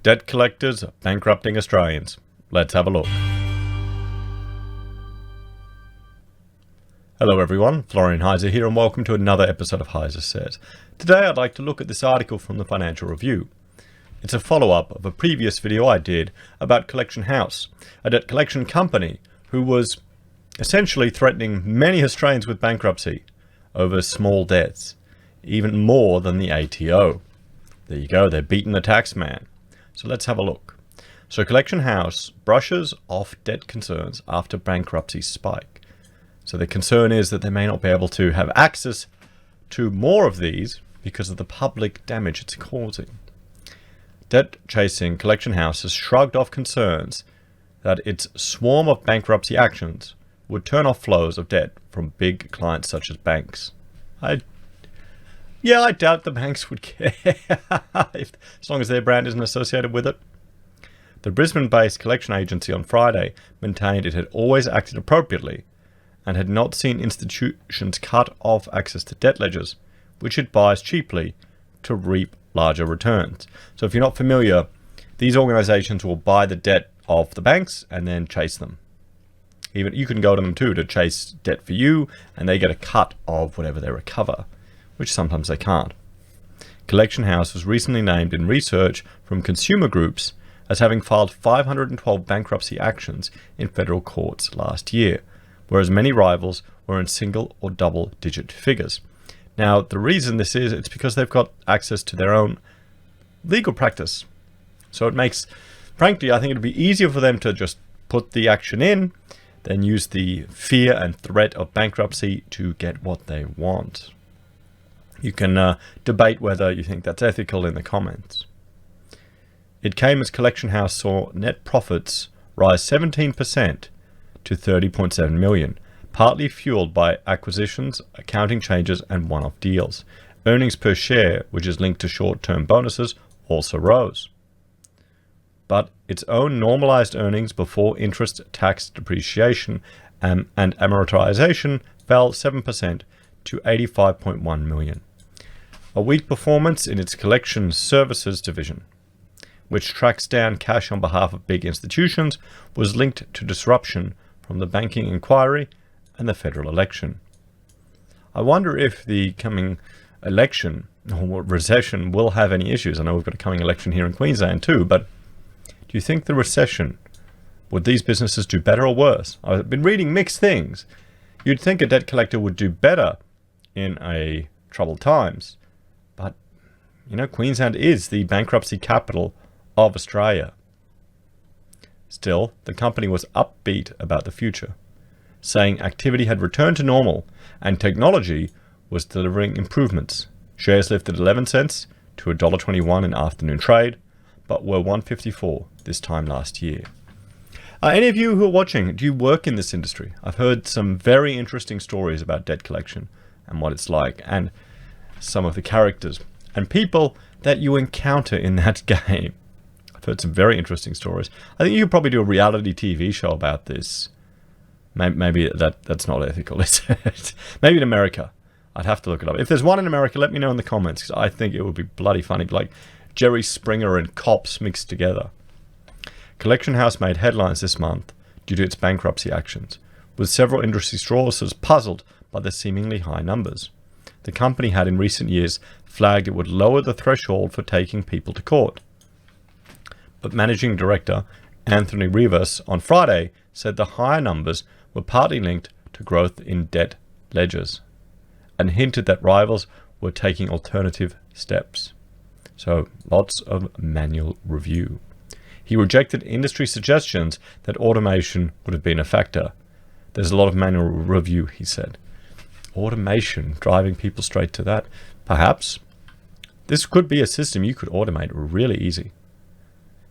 Debt collectors bankrupting Australians. Let's have a look. Hello everyone, Florian Heise here and welcome to another episode of Heise Says. Today I'd like to look at this article from the Financial Review. It's a follow-up of a previous video I did about Collection House, a debt collection company who was essentially threatening many Australians with bankruptcy over small debts, even more than the ATO. There you go, they're beating the tax man. So let's have a look. So Collection House brushes off debt concerns after bankruptcy spike. So the concern is that they may not be able to have access to more of these because of the public damage it's causing. Debt-chasing Collection House has shrugged off concerns that its swarm of bankruptcy actions would turn off flows of debt from big clients such as banks. I doubt the banks would care as long as their brand isn't associated with it. The Brisbane-based collection agency on Friday maintained it had always acted appropriately and had not seen institutions cut off access to debt ledgers, which it buys cheaply to reap larger returns. So if you're not familiar, these organizations will buy the debt of the banks and then chase them. Even you can go to them too to chase debt for you, and they get a cut of whatever they recover, which sometimes they can't. Collection House was recently named in research from consumer groups as having filed 512 bankruptcy actions in federal courts last year, whereas many rivals were in single or double-digit figures. Now, the reason this is, it's because they've got access to their own legal practice. So it makes, frankly, I think it'd be easier for them to just put the action in than use the fear and threat of bankruptcy to get what they want. You can debate whether you think that's ethical in the comments. It came as Collection House saw net profits rise 17% to $30.7 million, partly fueled by acquisitions, accounting changes, and one-off deals. Earnings per share, which is linked to short-term bonuses, also rose. But its own normalized earnings before interest, tax, depreciation, and amortization fell 7% to $85.1 million. A weak performance in its collection services division, which tracks down cash on behalf of big institutions, was linked to disruption from the banking inquiry and the federal election. I wonder if the coming election or recession will have any issues. I know we've got a coming election here in Queensland too, but do you think the recession, would these businesses do better or worse? I've been reading mixed things. You'd think a debt collector would do better in a troubled times, but Queensland is the bankruptcy capital of Australia. Still, the company was upbeat about the future, saying activity had returned to normal and technology was delivering improvements. Shares lifted 11 cents to $1.21 in afternoon trade, but were $1.54 this time last year. Any of you who are watching, do you work in this industry? I've heard some very interesting stories about debt collection and what it's like, and some of the characters and people that you encounter in that game. I've heard some very interesting stories. I think you could probably do a reality TV show about this. Maybe that's not ethical, is it? Maybe in America. I'd have to look it up. If there's one in America, let me know in the comments, because I think it would be bloody funny, like Jerry Springer and cops mixed together. Collection House made headlines this month due to its bankruptcy actions, with several industry sources puzzled by the seemingly high numbers. The company had in recent years flagged it would lower the threshold for taking people to court. But Managing Director Anthony Rivas on Friday said the higher numbers were partly linked to growth in debt ledgers and hinted that rivals were taking alternative steps. So lots of manual review. He rejected industry suggestions that automation would have been a factor. There's a lot of manual review, he said. Automation, driving people straight to that. Perhaps. This could be a system you could automate really easy.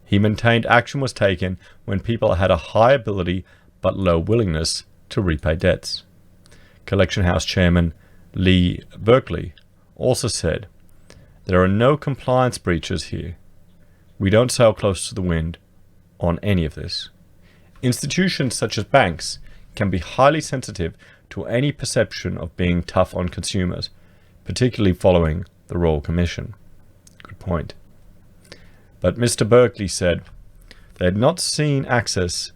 He maintained action was taken when people had a high ability but low willingness to repay debts. Collection House Chairman Lee Berkeley also said, "There are no compliance breaches here. We don't sail close to the wind on any of this. Institutions such as banks can be highly sensitive to any perception of being tough on consumers, particularly following the Royal Commission." Good point. But Mr. Berkeley said they had not seen access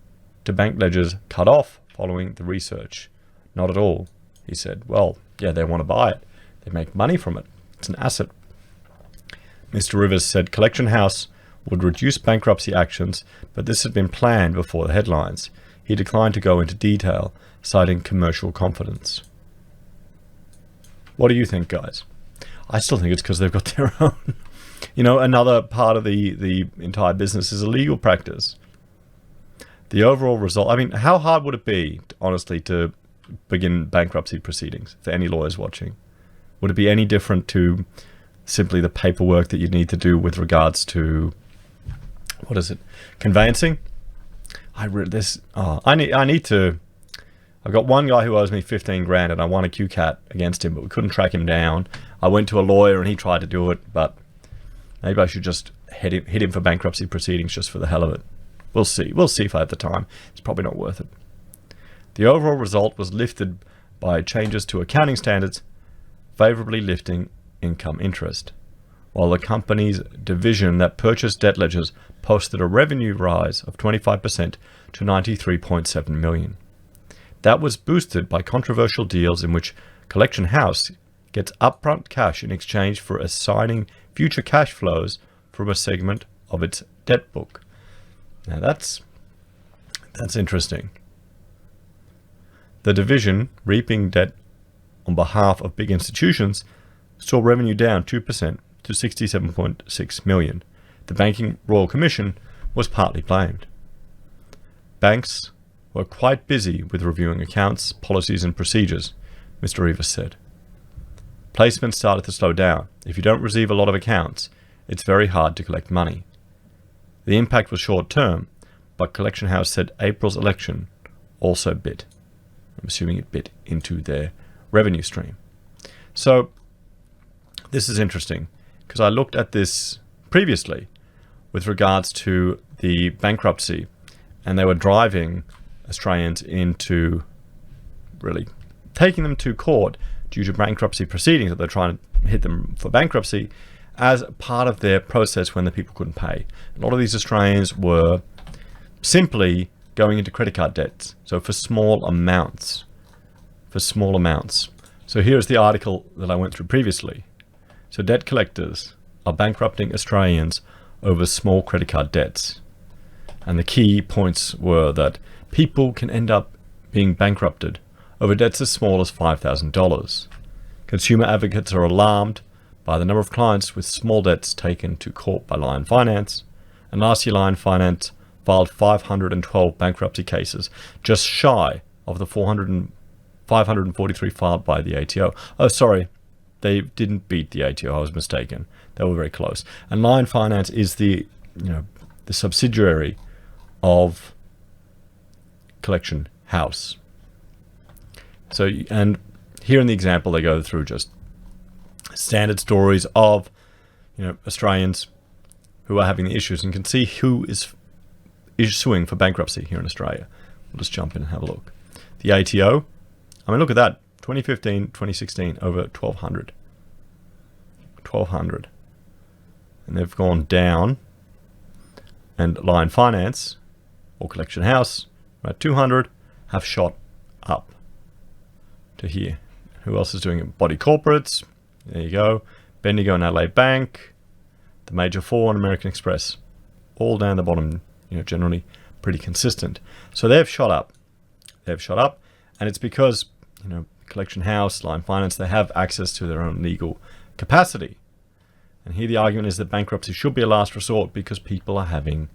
to bank ledgers cut off following the research. Not at all, he said. Well, yeah, they want to buy it. They make money from it. It's an asset. Mr. Rivers said Collection House would reduce bankruptcy actions, but this had been planned before the headlines. He declined to go into detail, citing commercial confidence. What do you think, guys? I still think it's because they've got their own. Another part of the entire business is a legal practice. The overall result, I mean, how hard would it be, honestly, to begin bankruptcy proceedings for any lawyers watching? Would it be any different to simply the paperwork that you need to do with regards to, conveyancing? I've got one guy who owes me 15 grand and I won a QCAT against him, but we couldn't track him down. I went to a lawyer and he tried to do it, but maybe I should just hit him for bankruptcy proceedings just for the hell of it. We'll see. We'll see if I have the time. It's probably not worth it. The overall result was lifted by changes to accounting standards, favorably lifting income interest, while the company's division that purchased debt ledgers posted a revenue rise of 25% to $93.7 million. That was boosted by controversial deals in which Collection House gets upfront cash in exchange for assigning future cash flows from a segment of its debt book. Now that's interesting. The division, reaping debt on behalf of big institutions, saw revenue down 2% to $67.6 million. The Banking Royal Commission was partly blamed. Banks were quite busy with reviewing accounts, policies and procedures, Mr. Rivers said. Placements started to slow down. If you don't receive a lot of accounts, it's very hard to collect money. The impact was short-term, but Collection House said April's election also bit. I'm assuming it bit into their revenue stream. So this is interesting because I looked at this previously with regards to the bankruptcy, and they were driving Australians into really taking them to court due to bankruptcy proceedings, that they're trying to hit them for bankruptcy as part of their process when the people couldn't pay. A lot of these Australians were simply going into credit card debts, so for small amounts. So here's the article that I went through previously. So debt collectors are bankrupting Australians over small credit card debts. And the key points were that people can end up being bankrupted over debts as small as $5,000. Consumer advocates are alarmed by the number of clients with small debts taken to court by Lion Finance. And last year, Lion Finance filed 512 bankruptcy cases, just shy of the 543 filed by the ATO. Oh, sorry, they didn't beat the ATO. I was mistaken. They were very close. And Lion Finance is the subsidiary of Collection House. So, and here in the example, they go through just standard stories of, Australians who are having the issues, and can see who is suing for bankruptcy here in Australia. We'll just jump in and have a look. The ATO, I mean, look at that. 2015, 2016, over 1,200. 1,200. And they've gone down. And Lion Finance, or Collection House, about 200, have shot up to here. Who else is doing it? Body Corporates. There you go. Bendigo and Adelaide Bank. The Major Four and American Express. All down the bottom, generally pretty consistent. So they've shot up. And it's because, Collection House, Lion Finance, they have access to their own legal capacity. And here the argument is that bankruptcy should be a last resort because people are having,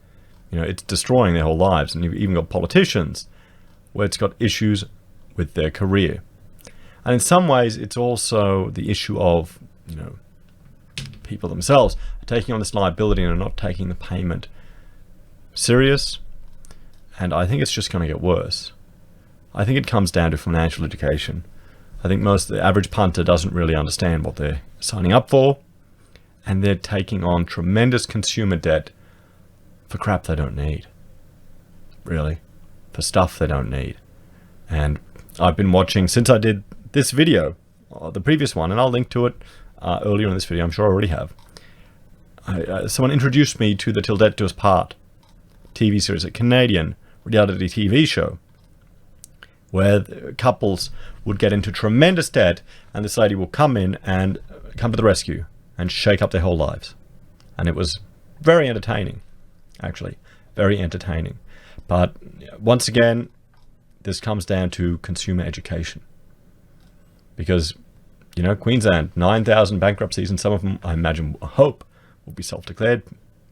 it's destroying their whole lives. And you've even got politicians where it's got issues with their career. And in some ways, it's also the issue of, people themselves are taking on this liability and are not taking the payment serious. And I think it's just going to get worse. I think it comes down to financial education. I think the average punter doesn't really understand what they're signing up for, and they're taking on tremendous consumer debt for crap they don't need. Really, for stuff they don't need. And I've been watching since I did this video, the previous one, and I'll link to it earlier in this video. I'm sure I already have. someone introduced me to the Till Death Do Us Part TV series, a Canadian reality TV show, where couples would get into tremendous debt, and this lady will come in and come to the rescue and shake up their whole lives. And it was very entertaining, actually, very entertaining. But once again, this comes down to consumer education. Because, you know, Queensland, 9,000 bankruptcies, and some of them, I imagine, I hope, will be self-declared.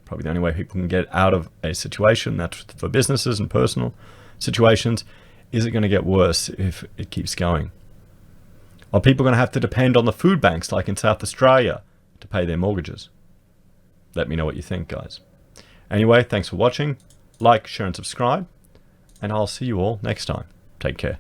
Probably the only way people can get out of a situation, that's for businesses and personal situations. Is it going to get worse if it keeps going? Are people going to have to depend on the food banks like in South Australia to pay their mortgages? Let me know what you think, guys. Anyway, thanks for watching. Like, share, and subscribe. And I'll see you all next time. Take care.